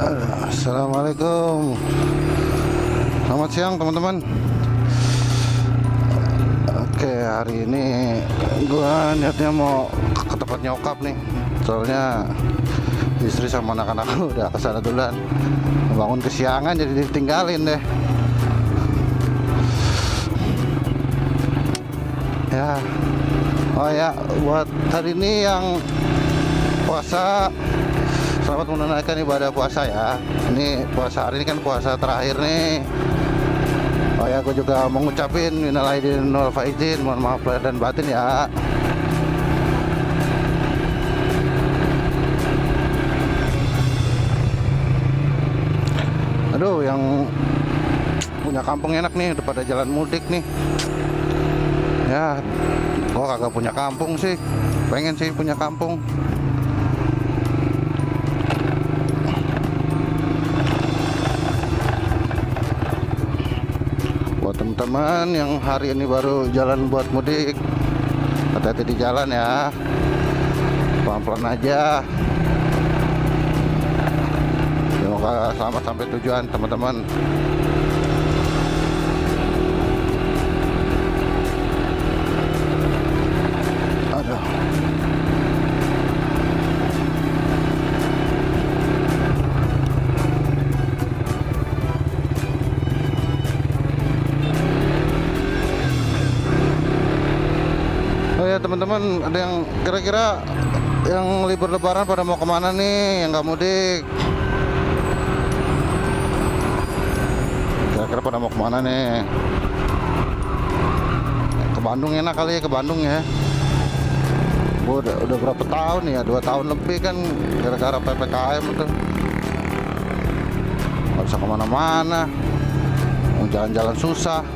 Assalamualaikum. Selamat siang teman-teman. Oke, hari ini gua niatnya mau ke tempat nyokap nih. Soalnya istri sama anak-anak udah kesana duluan. Bangun kesiangan jadi ditinggalin deh. Ya. Oh ya, buat hari ini yang puasa, selamat menunaikan ibadah puasa ya. Ini puasa hari ini kan puasa terakhir nih. Oh ya, aku juga mau ngucapin minal aidin wal faizin, mohon maaf lahir dan batin ya. Aduh, yang punya kampung enak nih, udah pada jalan mudik nih. Ya, gua kagak punya kampung sih. Pengen sih punya kampung. Buat teman-teman yang hari ini baru jalan buat mudik, hati-hati di jalan ya, pelan-pelan aja. Semoga selamat sampai tujuan teman-teman. Aduh. Oh ya teman-teman, ada yang kira-kira yang libur lebaran pada mau kemana nih, yang nggak mudik? Kira-kira pada mau kemana nih? Ke Bandung enak kali ya, ke Bandung ya. Gua udah berapa tahun ya, 2 tahun lebih kan gara-gara PPKM tuh nggak bisa kemana-mana, mau jalan-jalan susah.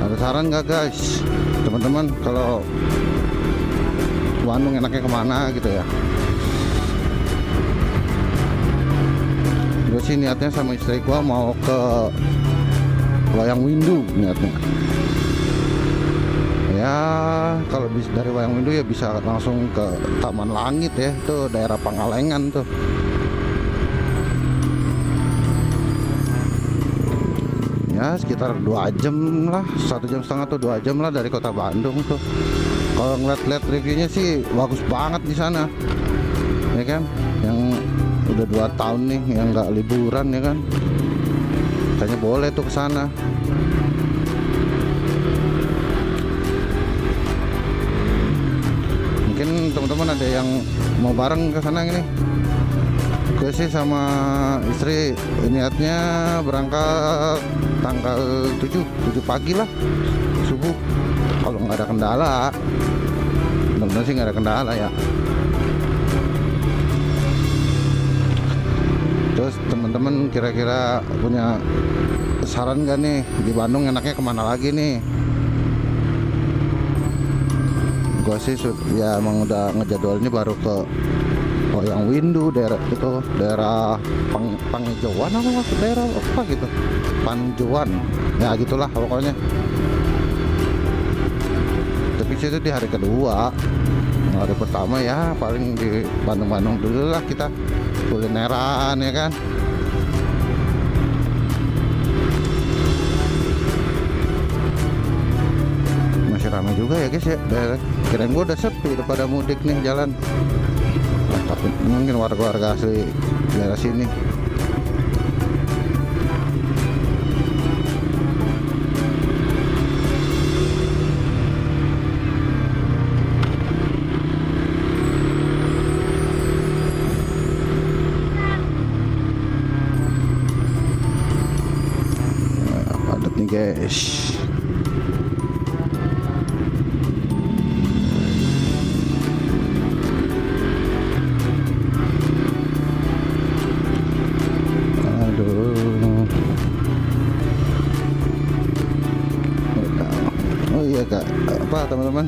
Ada saran nggak guys, teman-teman, kalau Bandung enaknya kemana gitu ya? Gue sih niatnya sama istri gue mau ke Wayang Windu niatnya. Ya kalau bisa dari Wayang Windu ya bisa langsung ke Taman Langit ya, itu daerah Pangalengan tuh. Ya sekitar 2 jam lah, 1,5 jam tuh, 2 jam lah dari kota Bandung tuh. Kalau ngeliat-liat reviewnya sih bagus banget di sana, ya kan? Yang udah 2 tahun nih yang nggak liburan ya kan, kayaknya boleh tuh ke sana. Mungkin teman-teman ada yang mau bareng ke sana ini. Gue sih sama istri niatnya berangkat tanggal 7 pagi lah, subuh. Kalau nggak ada kendala, benar-benar sih nggak ada kendala ya. Terus teman-teman kira-kira punya saran nggak nih, di Bandung enaknya kemana lagi nih? Gue sih ya emang udah ngejadwalnya baru ke Wayang Windu, daerah itu, daerah Panghijauan apa daerah apa gitu, Panjuan ya gitulah pokoknya. Tapi itu di hari kedua. Hari pertama ya paling di Bandung-Bandung dulu lah, kita kulineran ya kan. Masih ramai juga ya guys ya, kirain gua udah sepi, udah pada mudik nih jalan. Nah, tapi mungkin warga-warga asli daerah sini. Padat nih guys. Oh iya kak, apa teman-teman,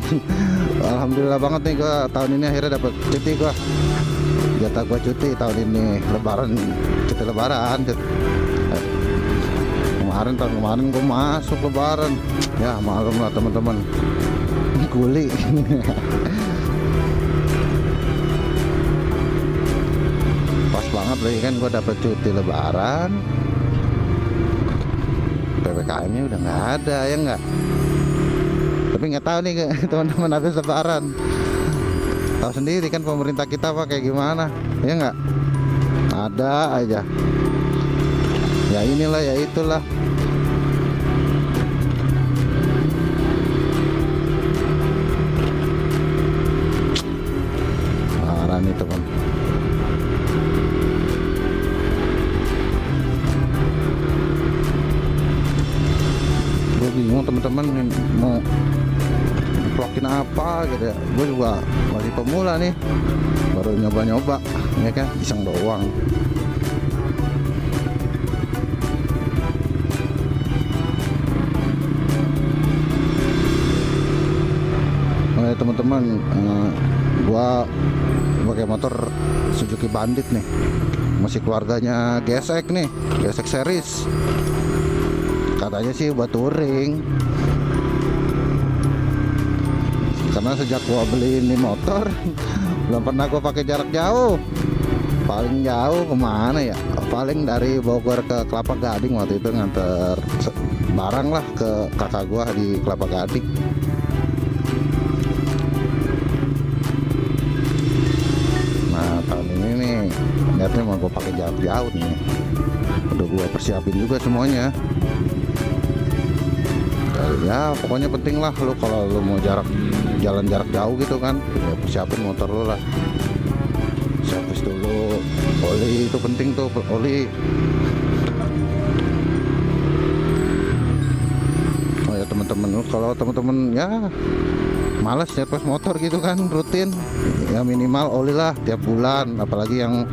alhamdulillah banget nih gua tahun ini akhirnya dapat cuti gua. Jatah gua cuti tahun ini, lebaran, cuti lebaran. Kemarin tahun kemarin gua masuk lebaran. Ya maklum lah teman-teman. Kuli. Pas banget lagi kan gue dapet cuti lebaran, PPKM-nya udah nggak ada, ya nggak? Tapi nggak tahu nih teman-teman, habis lebaran tahu sendiri kan pemerintah kita apa kayak gimana, ya nggak? Ada aja ya, inilah ya itulah. Parah nih teman. Gue bingung teman-teman mau vlogin apa gitu ya. Gue juga masih pemula nih, baru nyoba-nyoba ya kan, iseng doang. Oh ya teman-teman, gua pakai motor Suzuki Bandit nih, masih keluarganya gesek nih, gesek series. Katanya sih buat touring, karena sejak gua beli ini motor belum pernah gua pakai jarak jauh. Paling jauh kemana ya, paling dari Bogor ke Kelapa Gading, waktu itu nganter barang lah ke kakak gua di Kelapa Gading. Nah tahun ini nih niatnya mau gua pakai jarak jauh nih, udah gua persiapin juga semuanya. Ya pokoknya penting lah lu kalau lu mau jalan jarak jauh gitu kan, ya persiapin motor lu lah. Servis dulu, oli itu penting tuh, oli. Oh ya teman-teman, kalau teman-teman ya malas servis motor gitu kan rutin, ya minimal oli lah tiap bulan. Apalagi yang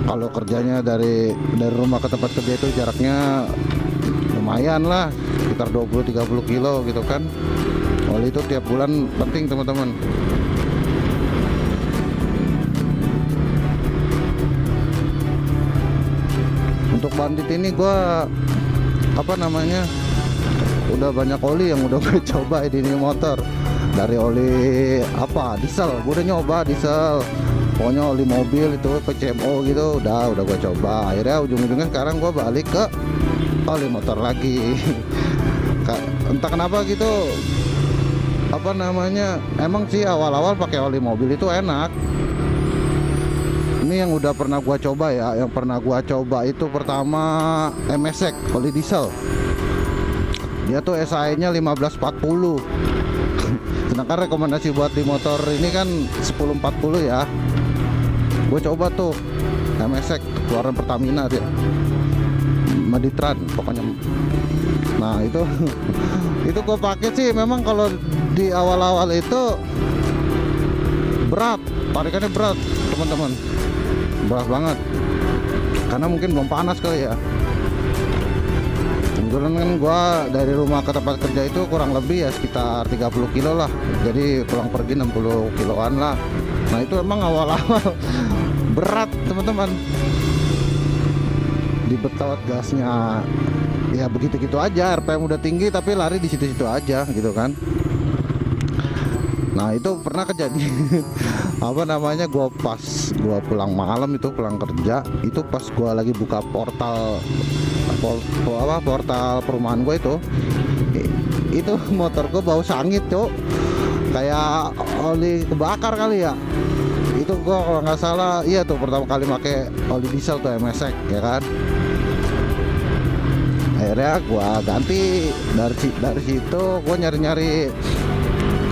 kalau kerjanya dari rumah ke tempat kerja itu jaraknya lumayan lah, sekitar 20-30 kilo gitu kan. Oli itu tiap bulan penting teman-teman. Untuk Bandit ini gua apa namanya, udah banyak oli yang udah gue coba di ini motor. Dari oli apa, diesel, gue udah nyoba diesel, pokoknya oli mobil itu PCMO gitu, udah gue coba. Akhirnya ujung-ujungnya sekarang gue balik ke oli motor lagi. Entah kenapa gitu, apa namanya, emang sih awal-awal pakai oli mobil itu enak. Ini yang udah pernah gua coba ya, yang pernah gua coba itu pertama MSX oli diesel, dia tuh SAE-nya 1540. Sedangkan rekomendasi buat di motor ini kan 1040 ya. Gue coba tuh MSX keluaran Pertamina dia, Maditran pokoknya. Nah itu itu gue pakai sih, memang kalau di awal-awal itu berat, tarikannya berat teman-teman, berat banget, karena mungkin belum panas kali ya. Kebetulan kan gue dari rumah ke tempat kerja itu kurang lebih ya sekitar 30 kilo lah, jadi pulang pergi 60 kiloan lah. Nah itu emang awal-awal berat teman-teman, dibetot gasnya ya begitu-gitu aja, RPM udah tinggi tapi lari di situ-situ aja gitu kan. Nah itu pernah kejadian apa namanya, gua pulang malam itu, pulang kerja itu pas gua lagi buka portal perumahan gua itu motor gua bau sangit cok, kayak oli kebakar kali ya. Itu gua kalau nggak salah iya tuh pertama kali pakai oli diesel tuh MSX ya kan. Akhirnya gua ganti dari situ, gua nyari-nyari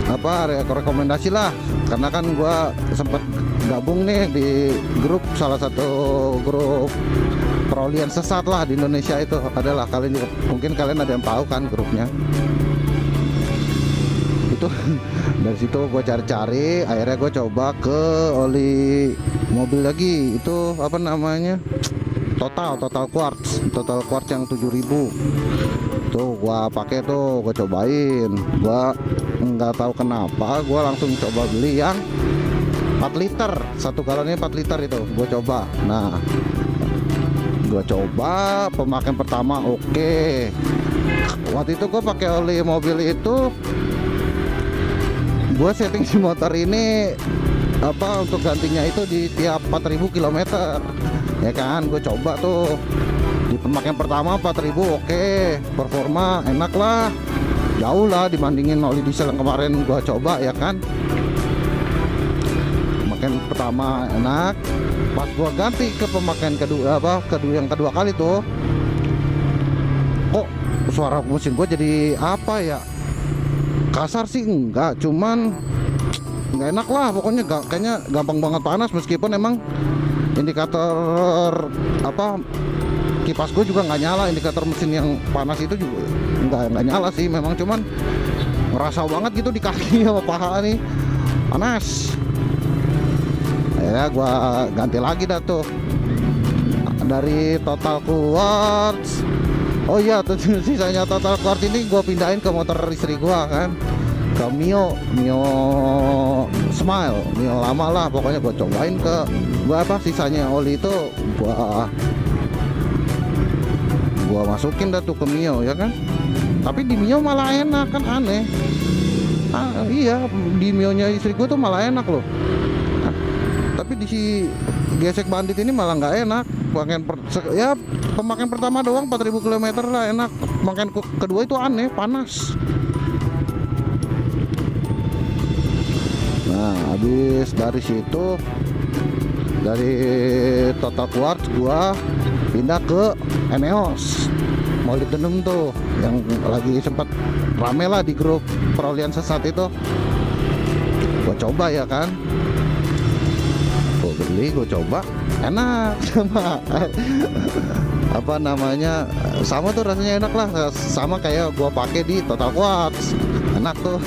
apa rekomendasi lah, karena kan gua sempat gabung nih di grup, salah satu grup perolian sesat lah di Indonesia itu adalah, kalian juga mungkin kalian ada yang tahu kan grupnya itu. Dari situ gue cari-cari, akhirnya gue coba ke oli mobil lagi, itu apa namanya, total quartz yang 7000 tuh gua pakai tuh, gua cobain. Gua nggak tahu kenapa gua langsung coba beli yang 4 liter, satu galonnya 4 liter itu gua coba. Nah gua coba pemakaian pertama oke. Waktu itu gua pakai oli mobil itu Gua setting si motor ini apa untuk gantinya itu di tiap 4.000 km ya kan. Gue coba tuh di pemakaian pertama 4.000, oke, performa enak lah, jauh lah dibandingin oli diesel yang kemarin gua coba ya kan. Pemakaian pertama enak, pas gua ganti ke pemakaian kedua yang kedua kali tuh, kok suara mesin gua jadi apa ya, kasar sih enggak, cuman nggak enak lah pokoknya. Kayaknya gampang banget panas, meskipun emang indikator apa kipas gue juga nggak nyala. Indikator mesin yang panas itu juga nggak nyala sih memang, cuman ngerasa banget gitu di kaki sama paha nih panas. Ya gue ganti lagi dah tuh dari Total Quartz. Oh iya tuh sisanya Total Quartz ini gue pindahin ke motor istri gue kan, ke Mio Smile, Mio lama lah pokoknya. Gue cobain ke sisanya oli itu gua masukin dah tuh ke Mio ya kan. Tapi di Mio malah enak kan, aneh. Iya di Mio nya istri gua tuh malah enak loh. Tapi di si gesek bandit ini malah nggak enak. Pemakaian pertama doang 4.000 km lah enak. Pemakaian kedua itu aneh, panas. Nah habis dari situ, dari Total Quartz gua pindah ke Eneos molybdenum tuh, yang lagi sempat rame lah di grup perolihan sesat itu. Gua coba ya kan, gua beli, gua coba, enak sama apa namanya, sama tuh rasanya enak lah, sama kayak gua pakai di Total Quartz, enak tuh.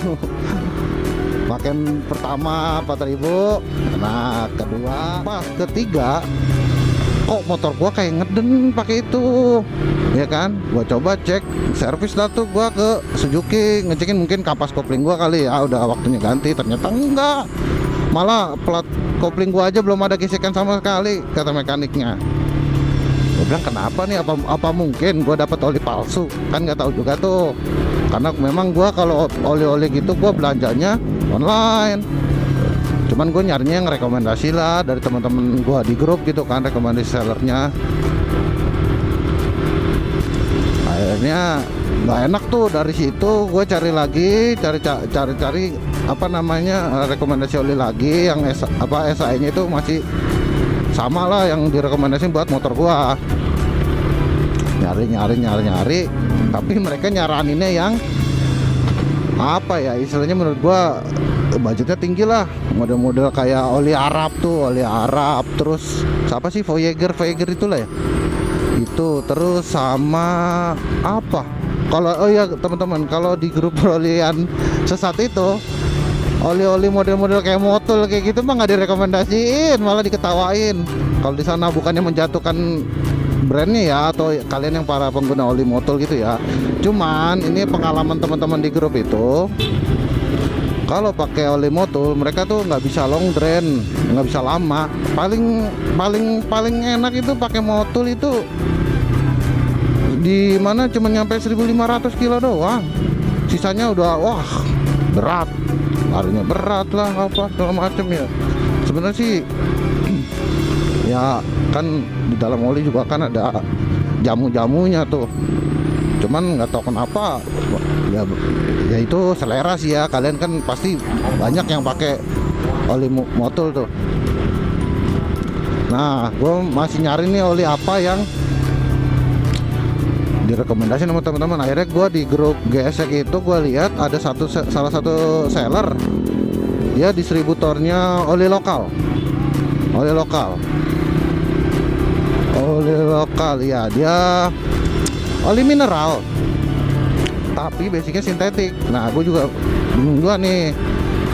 Makin pertama 4.000 enak, kedua, pas ketiga kok motor gua kayak ngeden pakai itu ya kan. Gua coba cek servis dah tuh gua ke Suzuki, ngecekin mungkin kapas kopling gua kali ya, udah waktunya ganti. Ternyata enggak, malah plat kopling gua aja belum ada gesekan sama sekali kata mekaniknya. Gua bilang kenapa nih, apa mungkin gua dapat oli palsu, kan nggak tahu juga tuh, karena memang gua kalau oli-oli gitu gua belanjanya online. Cuman gue nyarinya yang rekomendasi lah dari teman-teman gue di grup gitu kan, rekomendasi sellernya. Akhirnya nggak enak tuh, dari situ gue cari lagi, cari apa namanya rekomendasi oli lagi yang SAE nya itu masih sama lah yang direkomendasi buat motor gue. Nyari, tapi mereka nyaraninnya yang apa ya istilahnya, menurut gua budgetnya tinggi lah, model-model kayak oli Arab tuh, oli Arab, terus siapa sih Voyager itulah ya itu, terus sama apa, kalau oh ya teman-teman, kalau di grup perolihan sesat itu oli-oli model-model kayak motul kayak gitu mah nggak direkomendasiin, malah diketawain. Kalau di sana bukannya menjatuhkan brandnya ya, atau kalian yang para pengguna oli motul gitu ya. Cuman ini pengalaman teman-teman di grup itu, kalau pakai oli motul mereka tuh nggak bisa long drain, nggak bisa lama. Paling enak itu pakai motul itu di mana cuma nyampe 1.500 kilo doang, sisanya udah wah berat, larinya berat lah apa segala macem ya. Sebenarnya sih ya kan di dalam oli juga kan ada jamu-jamunya tuh, cuman nggak tahu kenapa ya itu selera sih ya. Kalian kan pasti banyak yang pakai oli motul tuh. Nah gue masih nyari nih oli apa yang direkomendasi sama teman-teman. Akhirnya gue di grup GSX itu gue lihat ada salah satu seller, dia distributornya oli lokal ya, dia oli mineral tapi basicnya sintetik. Nah gue juga bingung juga nih,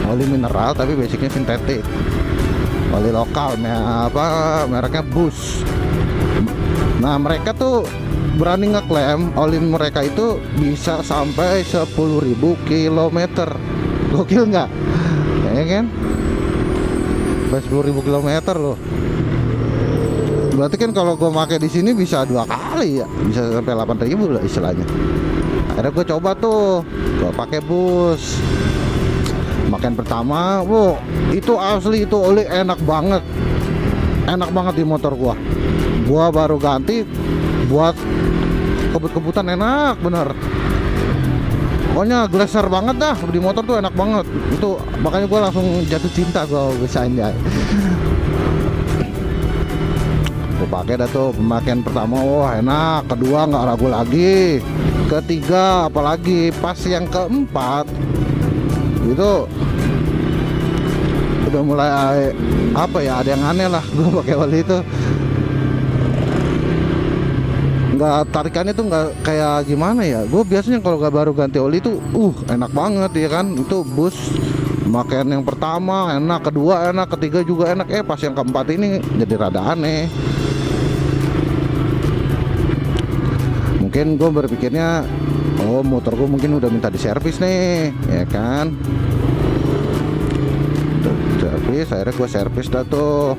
oli mineral tapi basicnya sintetik, oli lokal mereknya Bush. Nah mereka tuh berani ngeklaim oli mereka itu bisa sampai 10.000 km. Gokil nggak ya kan, sampai 10.000 km loh. Berarti kan kalau gue pakai di sini bisa 2 kali ya, bisa sampai 8.000 lah istilahnya. Akhirnya gue coba tuh, gue pakai Bush. pemakaian pertama, wow, itu asli itu oli enak banget di motor gua baru ganti buat kebut-kebutan, enak bener. Pokoknya geleser banget dah di motor tuh, enak banget itu, makanya gua langsung jatuh cinta gua bisain ya. Gua pakai dah tuh pemakaian pertama, wah enak. Kedua nggak ragu lagi, ketiga apalagi, pas yang keempat itu udah mulai apa ya, ada yang aneh lah. Gua pakai oli itu nggak, tarikannya tuh nggak kayak gimana ya. Gue biasanya kalau gak baru ganti oli tuh enak banget ya kan. Itu bus pemakaian yang pertama enak, kedua enak, ketiga juga enak. Pas yang keempat ini jadi rada aneh. Mungkin gue berpikirnya, oh motor gue mungkin udah minta diservis nih ya kan. Servis, akhirnya gue servis dah tuh.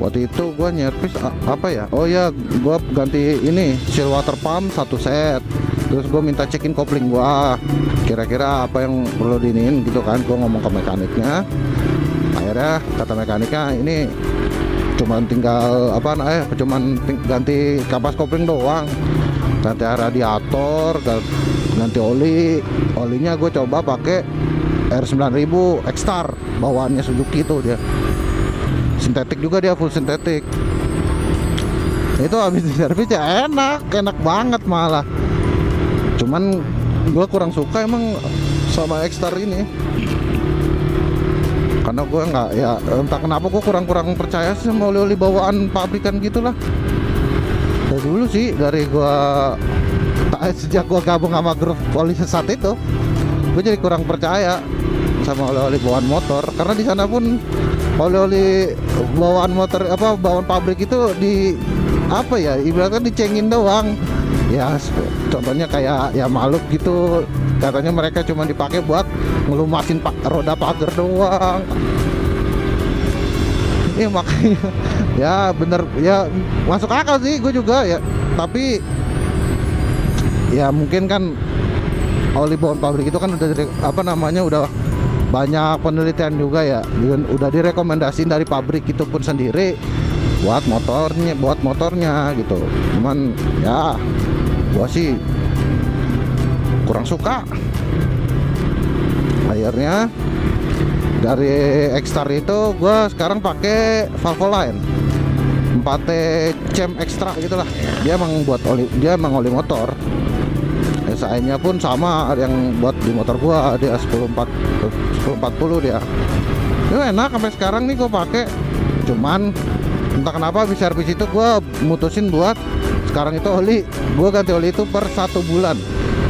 Waktu itu gue nyervis apa ya, oh ya gue ganti ini seal water pump 1 set. Terus gue minta cekin kopling gue, kira-kira apa yang perlu diinin gitu kan. Gue ngomong ke mekaniknya, akhirnya kata mekaniknya ini cuman tinggal ganti kapas kopling doang, ganti radiator, ganti olinya gue coba pakai R9000 X-Star bawaannya Suzuki itu, dia sintetik juga, dia full sintetik. Itu habis diservis ya enak banget malah. Cuman gue kurang suka emang sama X-Star ini, karena gue nggak, ya entah kenapa gue kurang percaya sih sama oli-oli bawaan pabrikan gitulah. Dari dulu sih, dari gue sejak gue gabung sama grup oli sesat itu, gue jadi kurang percaya sama oli-oli bawaan motor. Karena di sana pun oli-oli bawaan motor bawaan pabrik itu di apa ya, ibaratnya dicengin doang ya. Contohnya kayak ya Maluk gitu, katanya mereka cuma dipakai buat ngelumasin roda pagar doang. Makanya ya bener ya, masuk akal sih gue juga ya. Tapi ya mungkin kan oli bawaan pabrik itu kan udah udah banyak penelitian juga ya, udah direkomendasiin dari pabrik itu pun sendiri buat motornya gitu. Cuman ya gua sih kurang suka. Akhirnya dari X-Star itu gua sekarang pakai Valvoline 4T Chem Extra gitulah. Dia emang oli motor. SAE-nya pun sama yang buat di motor gua, dia 1040 dia. Itu enak sampai sekarang nih gua pakai. Cuman entah kenapa habis servis itu gua mutusin buat sekarang itu gua ganti oli itu per 1 bulan.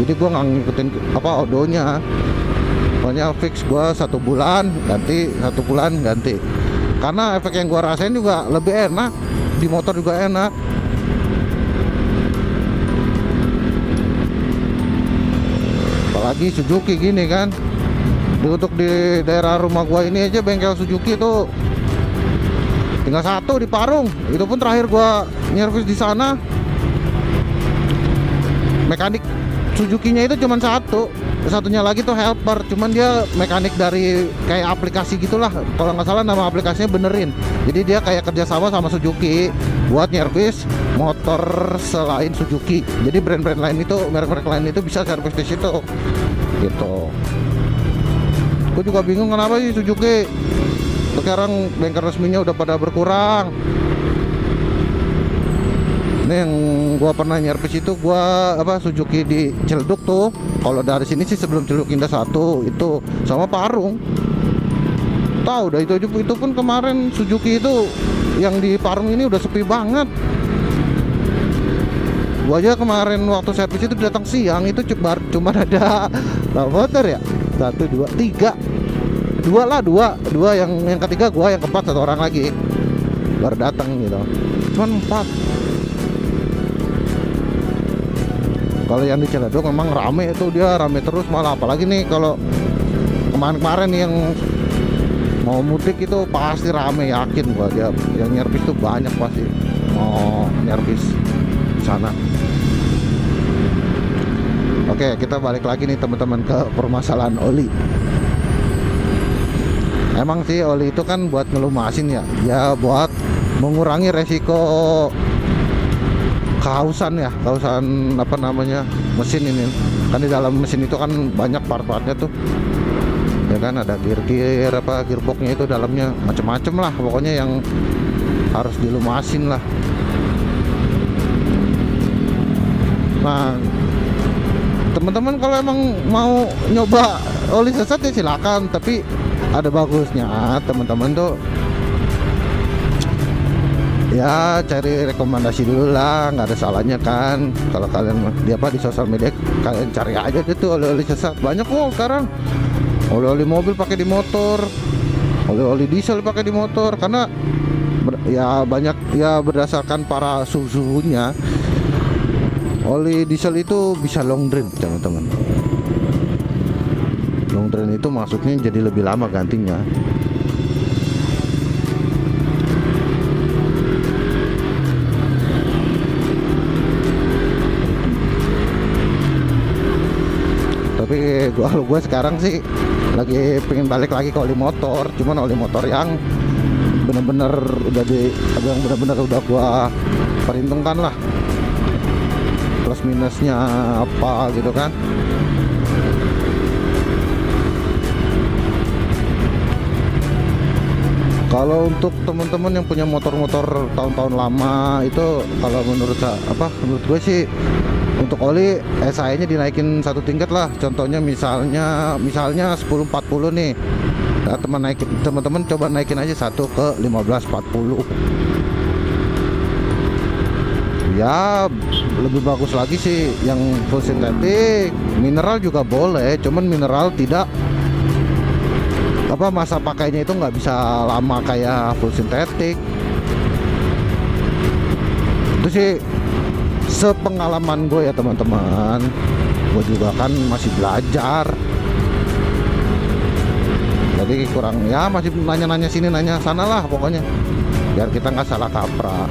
Jadi gua nggak ngikutin odonya. Pokoknya fix gua 1 bulan ganti, 1 bulan ganti. Karena efek yang gua rasain juga lebih enak, di motor juga enak. Apalagi Suzuki gini kan. Untuk di daerah rumah gua ini aja bengkel Suzuki tuh tinggal 1 di Parung. Itu pun terakhir gua nyervis di sana, mekanik Suzuki-nya itu cuma 1. Satunya lagi tuh helper, cuman dia mekanik dari kayak aplikasi gitulah. Kalau nggak salah nama aplikasinya Benerin. Jadi dia kayak kerjasama sama Suzuki buat nyervis motor selain Suzuki. Jadi brand-brand lain itu, merek-merek lain itu bisa servis di situ gitu. Gue juga bingung kenapa sih Suzuki sekarang bengkel resminya udah pada berkurang. Ini yang gua pernah nyervis itu Suzuki di Ciledug tuh. Kalau dari sini sih sebelum Ciledug Indah 1 itu sama Parung. Tahu dah itu pun kemarin Suzuki itu yang di Parung ini udah sepi banget. Gua aja kemarin waktu servis itu datang siang itu cuma ada berapa motor ya? 1, 2, 3. Dua yang ketiga gua, yang keempat 1 orang lagi baru datang gitu. Cuman 4. Kalau yang di Ciledug memang rame itu, dia rame terus malah. Apalagi nih kalau kemarin yang mau mudik itu pasti rame, yakin gua. Dia yang nyervis tuh banyak pasti mau nyervis sana. Oke, kita balik lagi nih teman-teman ke permasalahan oli. Emang sih oli itu kan buat ngelumasin ya, ya buat mengurangi resiko kehausan ya, kehausan apa namanya mesin ini. Kan di dalam mesin itu kan banyak part-partnya tuh, ya kan, ada gear apa gearboxnya itu dalamnya macem-macem lah, pokoknya yang harus dilumasin lah. Nah, teman-teman kalau emang mau nyoba oli sesat ya silakan, tapi ada bagusnya teman-teman tuh ya cari rekomendasi dulu lah, nggak ada salahnya kan. Kalau kalian di sosial media kalian cari aja gitu oli-oli sesat, banyak kok sekarang. Oli-oli mobil pakai di motor, oli-oli diesel pakai di motor, karena ya banyak ya berdasarkan para suhunya. Oli diesel itu bisa long drain teman-teman. Long drain itu maksudnya jadi lebih lama gantinya. Tapi gue sekarang sih lagi pengen balik lagi ke oli motor, cuman oli motor yang bener-bener udah gua perhitungkan lah plus minusnya apa gitu kan. Kalau untuk teman-teman yang punya motor-motor tahun-tahun lama itu, kalau menurut gue sih untuk oli SAE nya dinaikin satu tingkat lah. Contohnya misalnya 1040 nih, nah, teman-teman coba naikin aja satu ke 1540 ya, lebih bagus lagi sih yang full sintetik. Mineral juga boleh, cuman mineral tidak masa pakainya itu nggak bisa lama kayak full sintetik. Itu sih sepengalaman gue ya teman-teman. Gue juga kan masih belajar, jadi kurang ya, masih nanya-nanya sini nanya sana lah pokoknya, biar kita nggak salah kaprah.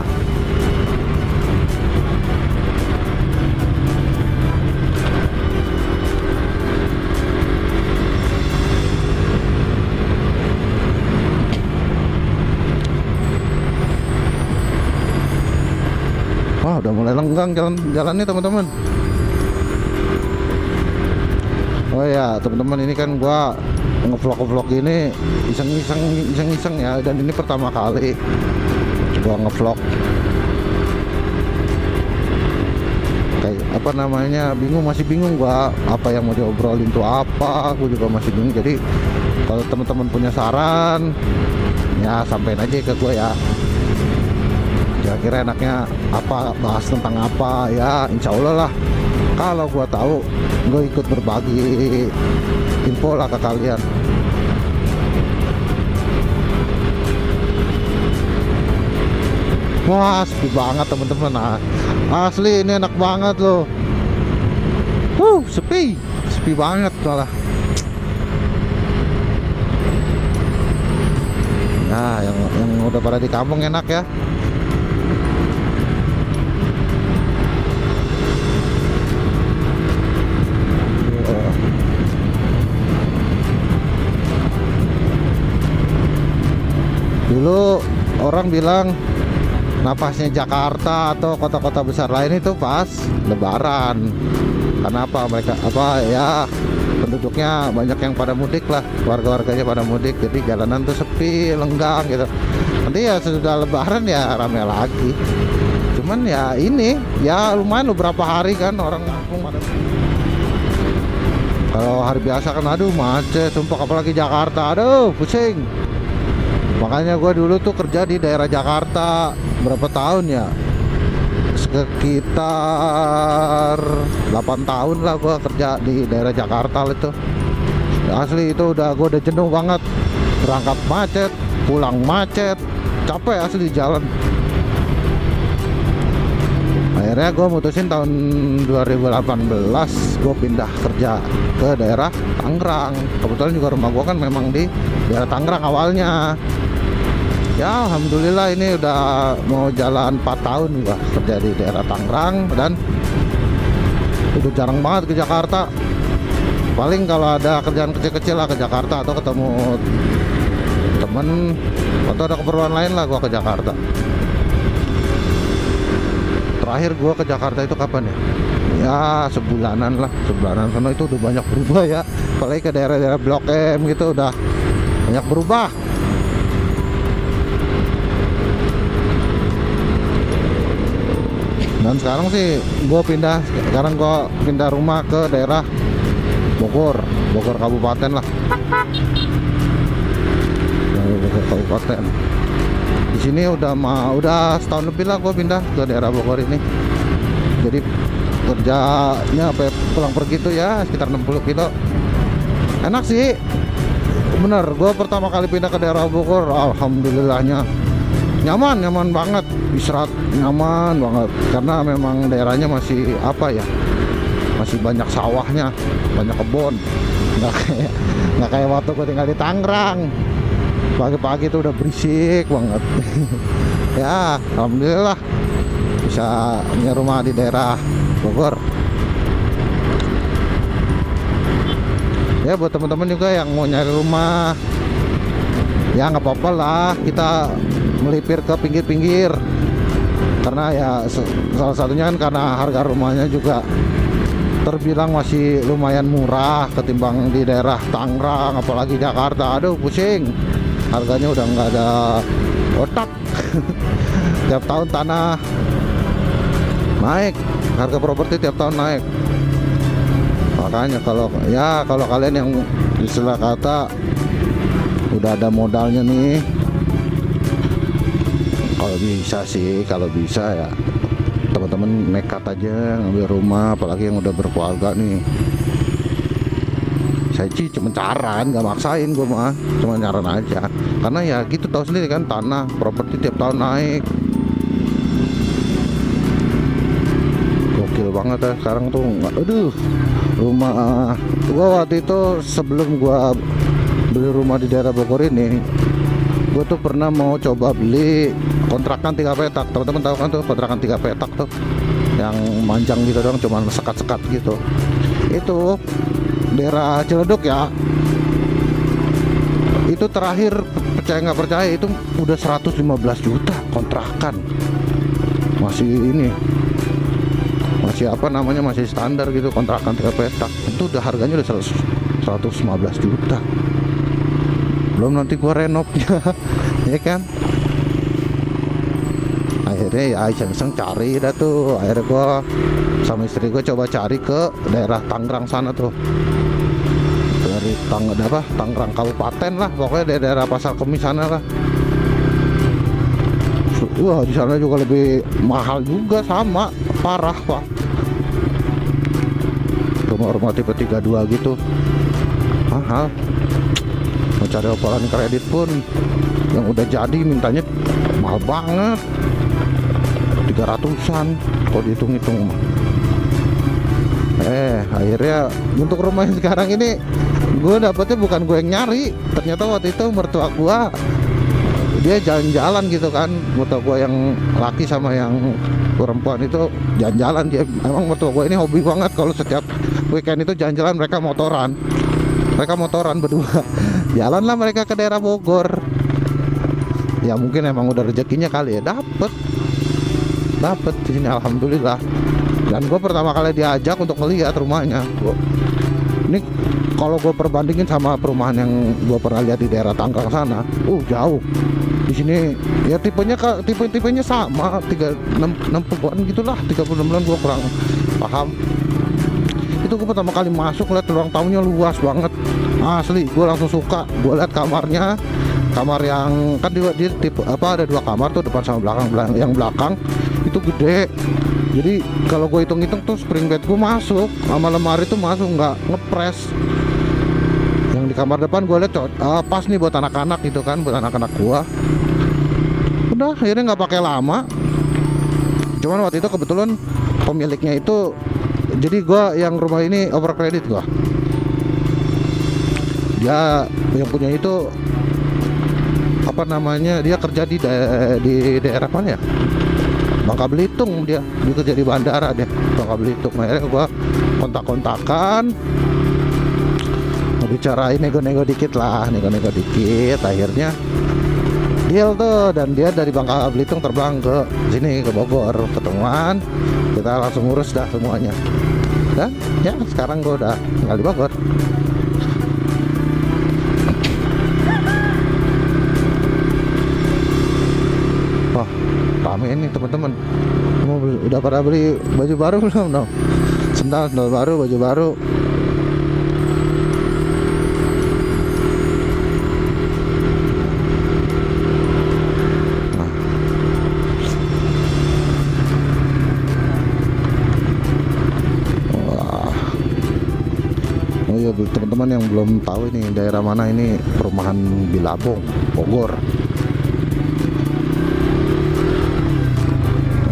Wah, udah mulai lenggang jalannya teman-teman. Oh ya teman-teman, ini kan gua ngevlog ini iseng-iseng ya, dan ini pertama kali gua ngevlog. Kayak apa namanya, masih bingung gua apa yang mau diobrolin tuh apa, gua juga masih bingung. Jadi kalau teman-teman punya saran ya sampein aja ke gua ya, kira-kira enaknya apa, bahas tentang apa ya. Insya Allah lah, kalau gua tahu gue ikut berbagi info lah ke kalian. Wah, sepi banget teman-teman. Nah, asli ini enak banget loh. Sepi banget malah. Nah, yang udah pada di kampung enak ya. Dulu orang bilang napasnya Jakarta atau kota-kota besar lain itu pas Lebaran. Kenapa? Mereka penduduknya banyak yang pada mudik lah, warga-warganya pada mudik, jadi jalanan tuh sepi, lenggang gitu. Nanti ya sesudah Lebaran ya rame lagi. Cuman ya ini ya lumayan beberapa hari kan orang kampung pada. Kalau hari biasa kan aduh macet, sumpah, apalagi Jakarta, aduh pusing. Makanya gue dulu tuh kerja di daerah Jakarta berapa tahun ya, sekitar 8 tahun lah gue kerja di daerah Jakarta itu. Asli itu gue udah jenuh banget, berangkat macet, pulang macet, capek asli di jalan. Akhirnya gue mutusin tahun 2018 gue pindah kerja ke daerah Tangerang. Kebetulan juga rumah gue kan memang di daerah Tangerang awalnya. Ya alhamdulillah ini udah mau jalan 4 tahun gua kerja di daerah Tangerang, dan udah jarang banget ke Jakarta. Paling kalau ada kerjaan kecil-kecil lah ke Jakarta, atau ketemu temen atau ada keperluan lain lah gua ke Jakarta. Terakhir gua ke Jakarta itu kapan ya? Ya sebulanan karena itu udah banyak berubah ya, apalagi ke daerah-daerah Blok M gitu udah banyak berubah. Dan sekarang sih gue pindah rumah ke daerah Bogor Kabupaten lah. Bogor Kabupaten. Di sini udah setahun lebih lah gue pindah ke daerah Bogor ini. Jadi kerjanya pulang pergi tuh ya sekitar 60 kilo. Enak sih. Bener, gue pertama kali pindah ke daerah Bogor, alhamdulillahnya nyaman banget, istirahat nyaman banget karena memang daerahnya masih masih banyak sawahnya, banyak kebun, nggak kayak waktu gue tinggal di Tangerang. Pagi-pagi itu udah berisik banget. Ya alhamdulillah bisa punya rumah di daerah Bogor. Ya buat teman-teman juga yang mau nyari rumah, ya nggak apa-apa lah kita melipir ke pinggir-pinggir, karena ya salah satunya kan karena harga rumahnya juga terbilang masih lumayan murah ketimbang di daerah Tangerang apalagi Jakarta. Aduh pusing, harganya udah nggak ada otak. Tiap tahun tanah naik, harga properti tiap tahun naik. Makanya kalau kalian yang istilah kata udah ada modalnya nih, kalau bisa ya teman-teman nekat aja ngambil rumah, apalagi yang udah berkeluarga nih. Saya sih cuma saran, nggak maksain, gue mah cuma nyaran aja, karena ya gitu tahu sendiri kan, tanah properti tiap tahun naik. Gokil banget ya sekarang tuh. Aduh, rumah gua waktu itu sebelum gua beli rumah di daerah Bogor ini, gue tuh pernah mau coba beli kontrakan 3 petak. Teman-teman tahu kan tuh kontrakan 3 petak tuh yang manjang gitu dong, cuman sekat-sekat gitu. Itu daerah Ciledug ya. Itu terakhir, percaya nggak percaya, itu udah 115 juta kontrakan. Masih standar gitu kontrakan 3 petak. Itu udah harganya udah 115 juta. Belum nanti gua renovnya. Ya kan, akhirnya ya iseng-iseng cari dah tuh. Akhirnya gua sama istri gua coba cari ke daerah Tangerang sana tuh, dari Tangerang Kabupaten lah, pokoknya daerah Pasar Kemis sana lah. Wah, di sana juga lebih mahal juga, sama parah pak. Rumah tipe 32 gitu mahal. Mau cari opalan kredit pun yang udah jadi mintanya mahal banget, 300-an kalau dihitung-hitung. Akhirnya untuk rumah yang sekarang ini gue dapetnya bukan gue yang nyari. Ternyata waktu itu mertua gue, dia jalan-jalan gitu kan. Mertua gue yang laki sama yang perempuan itu jalan-jalan. Dia emang mertua gue ini hobi banget, kalau setiap weekend itu jalan-jalan. Mereka motoran berdua. Jalanlah mereka ke daerah Bogor. Ya mungkin emang udah rezekinya kali ya, dapet di sini alhamdulillah. Dan gue pertama kali diajak untuk ngeliat rumahnya. Ini kalau gue perbandingin sama perumahan yang gue pernah lihat di daerah Tangerang sana, jauh. Di sini ya tipenya sama, 60-an gitulah, 36-an gue kurang paham. Itu gue pertama kali masuk lihat ruang tamunya luas banget, asli. Gue langsung suka. Gue lihat kamarnya, kamar yang kan dia tipe ada 2 kamar tuh, depan sama belakang. Yang belakang itu gede. Jadi kalau gue hitung-hitung tuh spring bed gue masuk, sama lemari tuh masuk, nggak ngepres. Yang di kamar depan gue lihat pas nih buat anak-anak gitu kan, buat anak-anak gue. Udah akhirnya nggak pakai lama. Cuman waktu itu kebetulan pemiliknya itu, jadi gue yang rumah ini over kredit gue. Dia yang punya itu dia kerja di daerah mana ya, Bangka Belitung. Dia kerja di bandara, dia Bangka Belitung. Akhirnya gue kontak-kontakan, bicarain, nego-nego dikit lah, nego-nego dikit, akhirnya deal tuh. Dan dia dari Bangka Belitung terbang ke sini, ke Bogor, ketemuan, kita langsung urus dah semuanya. Dan ya sekarang gue udah tinggal di Bogor. Wah, rame ini teman-teman. Udah pada beli baju baru belum? No. Sendal baru, baju baru. Oh iya teman-teman yang belum tahu ini daerah mana, ini perumahan Bilabong, Bogor.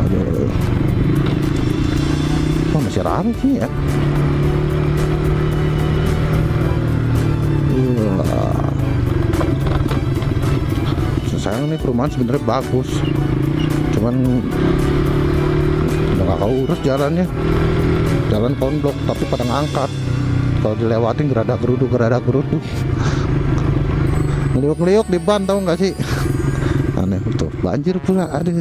Aduh. Oh, masih ramai sih ya. Sayang nih, perumahan sebenarnya bagus, cuman udah gak urus jalannya. Jalan konblok tapi pada ngangkat. Kalau dilewatin gerada gerudu ngeliuk-ngeliuk di ban, tahu nggak sih? Aneh betul. Banjir pula ada.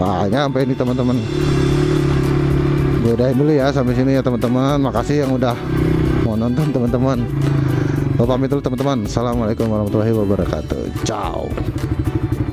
Wah, nyampe ini teman-teman. Gue udahin dulu ya sampai sini ya teman-teman. Makasih yang udah mau nonton teman-teman. Gue pamit dulu teman-teman. Assalamualaikum warahmatullahi wabarakatuh. Ciao.